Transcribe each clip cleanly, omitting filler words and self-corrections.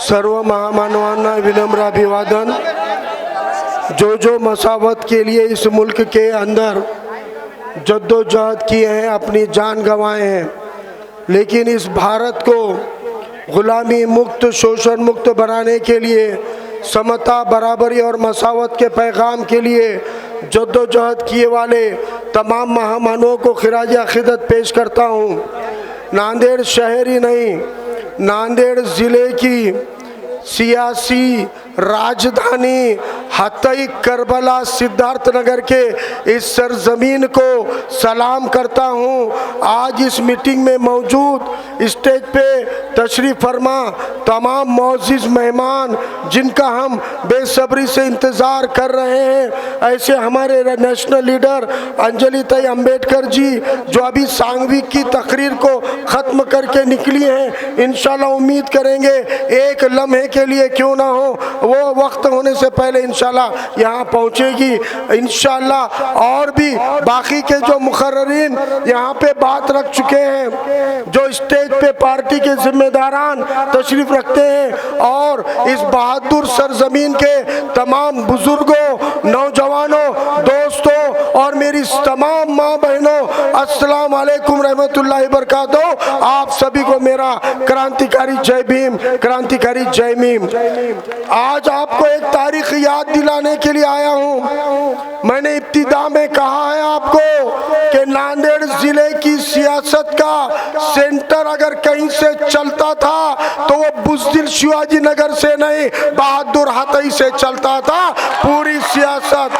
सर्व महामानवांना विनम्र अभिवादन। जो मसावत के लिए इस मुल्क के अंदर जद्दोजहद किए हैं, अपनी जान गंवाए हैं, लेकिन इस भारत को गुलामी मुक्त, शोषण मुक्त बनाने के लिए, समता, बराबरी और मसावत के पैगाम के लिए जद्दोजहद किए वाले तमाम महामानवों को खिराज अक़ीदत पेश करता हूँ। नांदेड़ शहर ही नहीं, नांदेड़ ज़िले की सियासी राजधानी हतई करबला सिद्धार्थनगर के इस सरजमीन को सलाम करता हूँ। आज इस मीटिंग में मौजूद स्टेज पे तशरीफ़ फरमा तमाम मौजूद मेहमान जिनका हम बेसब्री से इंतज़ार कर रहे हैं, ऐसे हमारे नेशनल लीडर अंजलि ताई अम्बेडकर जी जो अभी सांगवी की तकरीर को ख़त्म करके निकली हैं। इंशाल्लाह उम्मीद करेंगे एक लम्हे के लिए क्यों ना हो, वो वक्त होने से पहले इंशाल्लाह यहाँ पहुँचेगी इंशाल्लाह। और भी बाकी के जो मुकर्ररीन यहाँ पे बात रख चुके हैं, जो स्टेज पे पार्टी के जिम्मेदारान तशरीफ़ रखते हैं, और इस बहादुर सरजमीन के तमाम बुजुर्गों, नौजवानों, दोस्तों और मेरी तमाम माँ बहनों, अस्सलाम वालेकुम रहमतुल्लाहि बरकातहू। आप सभी को मेरा क्रांतिकारी जय भीम, क्रांतिकारी जय भीम। आज आपको एक तारीख याद दिलाने के लिए आया हूँ। मैंने इब्तिदा में कहा है आपको कि नांदेड़ जिले की सियासत का सेंटर अगर कहीं से चलता था तो वो बुज़दिल शिवाजी नगर से नहीं, बहादुर हतई से चलता था पूरी सियासत।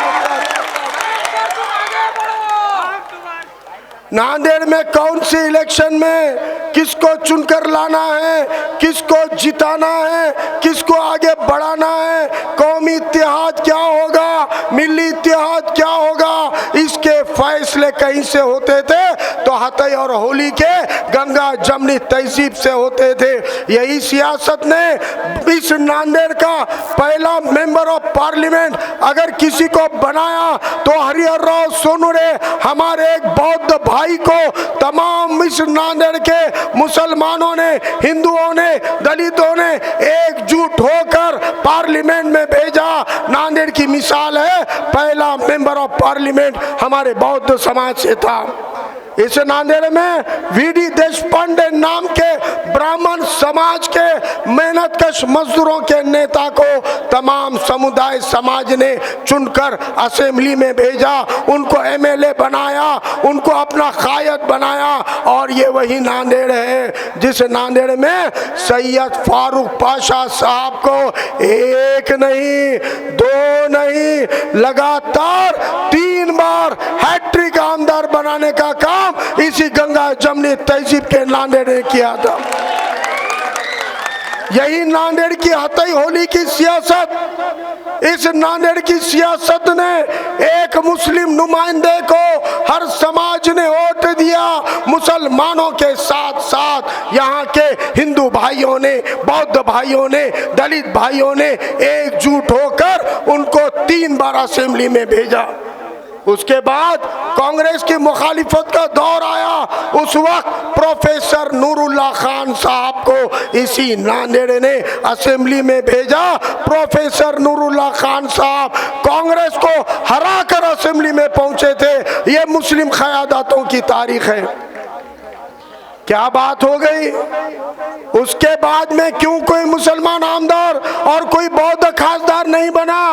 नांदेड़ में कौन से इलेक्शन में किसको चुनकर लाना है, किसको जिताना है, किसको आगे बढ़ाना है, कौमी इत्तेहाद क्या होगा, मिली इत्तेहाद क्या होगा, इसके फैसले कहीं से होते थे तो हतई और होली के गंगा जमनी तहजीब से होते थे। यही सियासत ने इस नांदेड़ का पहला मेंबर ऑफ पार्लियामेंट अगर किसी को बनाया तो हरिहर राव सोनूरे हमारे एक बौद्ध भाई को तमाम इस नांदेड़ के मुसलमानों ने, हिंदुओं ने, दलितों ने एकजुट होकर पार्लियामेंट में भेजा। नांदेड़ की मिसाल है, पहला मेंबर ऑफ पार्लियामेंट हमारे बौद्ध समाज से था। इस नांदेड़ में वीडी देशपांडे नाम के ब्राह्मण समाज के मेहनतकश मजदूरों के नेता को तमाम समुदाय समाज ने चुनकर असेंबली में भेजा, उनको एमएलए बनाया, उनको अपना कायद बनाया। और ये वही नांदेड़ है जिस नांदेड़ में सैयद फारूक पाशा साहब को एक नहीं, दो नहीं, लगातार 3 बार हैट्रिक आमदार बनाने का काम इसी गंगा जमनी तहजीब के नांदेड़ ने किया था। यही नांदेड़ की हतई होली की सियासत, इस नांदेड़ की सियासत ने एक मुस्लिम नुमाइंदे को हर समाज ने वोट दिया। मुसलमानों के साथ साथ यहाँ के हिंदू भाइयों ने, बौद्ध भाइयों ने, दलित भाइयों ने एकजुट होकर उनको 3 बार असेंबली में भेजा। उसके बाद कांग्रेस की मुखालिफत का दौर आया। उस वक्त प्रोफेसर नूरुल्लाह खान साहब को इसी नांदेड़ ने असेंबली में भेजा। प्रोफेसर नूरुल्लाह खान साहब कांग्रेस को हराकर असेंबली में पहुंचे थे। ये मुस्लिम क़यादतों की तारीख है। क्या बात हो गई? उसके बाद में क्यों कोई मुसलमान आमदार और कोई बौद्ध खासदार नहीं बना?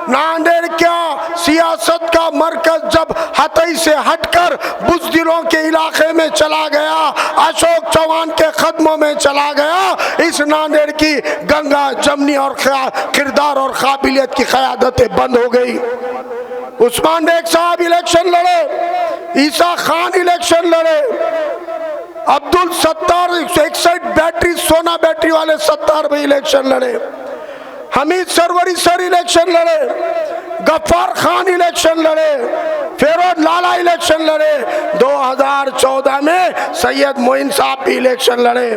नांदेड़ क्या सियासत का मरकज जब हतई से हटकर बुज़दिलों के इलाके में चला गया, अशोक चौहान के कदमों में चला गया, इस नांदेड़ की गंगा जमनी और किरदार और काबिलियत की क़यादतें बंद हो गई। उस्मान बेग साहब इलेक्शन लड़े, ईसा खान इलेक्शन लड़े, अब्दुल सत्तार 61 बैटरी सोना बैटरी वाले सत्तार भाई इलेक्शन लड़े, हमीद सरवरी सर इलेक्शन लड़े, गफ्फार खान इलेक्शन लड़े, फेरोज लाला इलेक्शन लड़े, 2014 में सैयद मोइन साहब भी इलेक्शन लड़े।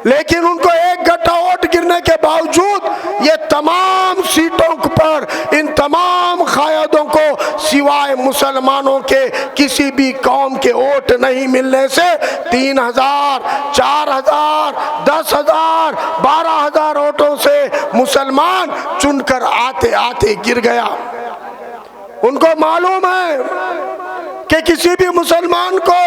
लेकिन उनको एक गट्टा वोट गिरने के बावजूद ये तमाम सीटों पर इन तमाम कायदों को सिवाय मुसलमानों के किसी भी कौम के वोट नहीं मिलने से 3000, 4000, 10,000, 12,000 चुनकर आते आते गिर गया। उनको मालूम है कि किसी भी मुसलमान को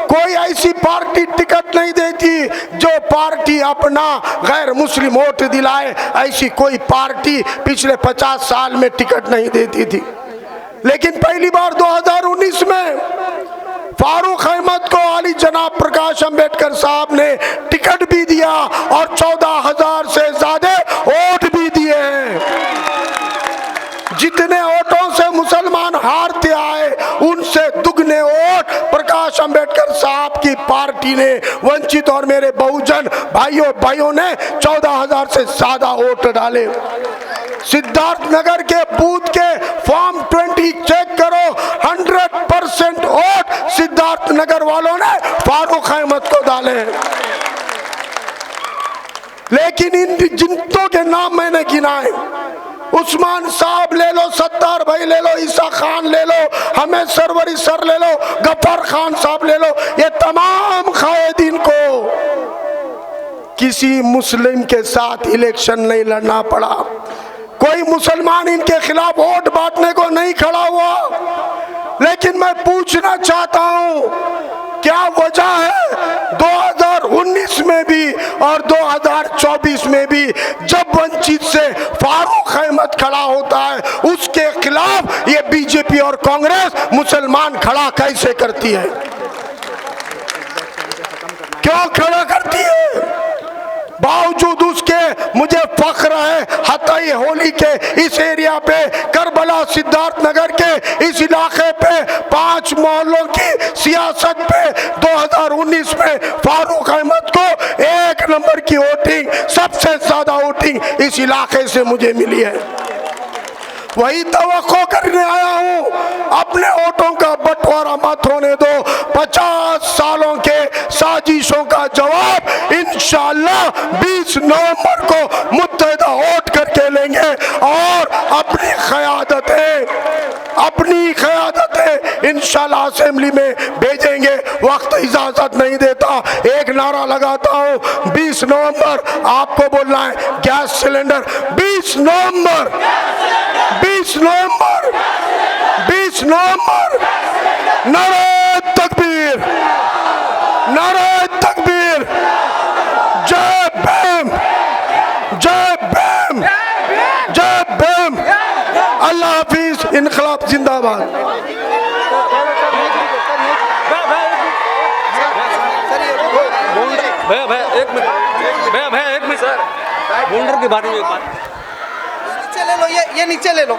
कोई ऐसी पार्टी टिकट नहीं देती जो पार्टी अपना गैर मुस्लिम वोट दिलाए। ऐसी कोई पार्टी पिछले 50 साल में टिकट नहीं देती थी। लेकिन पहली बार 2019 में फारूक अहमद को अली जनाब प्रकाश अंबेडकर साहब ने टिकट भी दिया और 14,000 से ज्यादा वोट भी दिए हैं। जितने वोटों से मुसलमान हारते आए उनसे दुगने वोट प्रकाश अंबेडकर साहब की पार्टी ने, वंचित और मेरे बहुजन भाइयों ने 14,000 से ज्यादा वोट डाले। सिद्धार्थ नगर के बूथ के फॉर्म 20 चेक करो, 100% वोट सिद्धार्थ नगर वालों ने फारूक अहमद को डाले। लेकिन इन जिनों के नाम मैंने गिनाए, उस्मान साहब ले लो, सत्तार भाई ले लो, ईसा खान ले लो, हमें सरवरी सर ले लो, गफर खान साहब ले लो, ये तमाम कायदीन को किसी मुस्लिम के साथ इलेक्शन नहीं लड़ना पड़ा। कोई मुसलमान इनके खिलाफ वोट बांटने को नहीं खड़ा हुआ। लेकिन मैं पूछना चाहता हूं, क्या वजह है 2019 में भी और 2024 में भी जब वंचित से फारूक अहमद खड़ा होता है उसके खिलाफ ये बीजेपी और कांग्रेस मुसलमान खड़ा कैसे करती है? क्यों खड़ा करती है? बावजूद उसके मुझे फख्र है हताई होली के इस एरिया पे, करबला सिद्धार्थ नगर के इस इलाके पे, 5 मोहल्लों की सियासत पे 2019 में फारूक अहमद को 1 नंबर की वोटिंग, सबसे ज्यादा वोटिंग इस इलाके से मुझे मिली है। वही तवक्को करने आया हूं, अपने वोटों का बंटवारा मत होने दो। 50 सालों के साजिशों का जवाब इंशाअल्लाह 20 नवंबर को मुत्तहिदा वोट करके लेंगे और अपनी क़यादतें इंशाअल्लाह असेंबली में भेजेंगे। वक्त इजाजत नहीं देता, एक नारा लगाता हूं, 20 नवंबर आपको बोलना है गैस सिलेंडर, 20 नवंबर 20 नवंबर 20 नवंबर, नारे तकबीर, नारे तकबीर, जय भीम, जय भीम, जय भीम, अल्लाह हाफिज, इनकलाब जिंदाबाद। भैया एक मिनट सर, बोल्डर के बारे में एक बात नीचे ले लो, ये नीचे ले लो।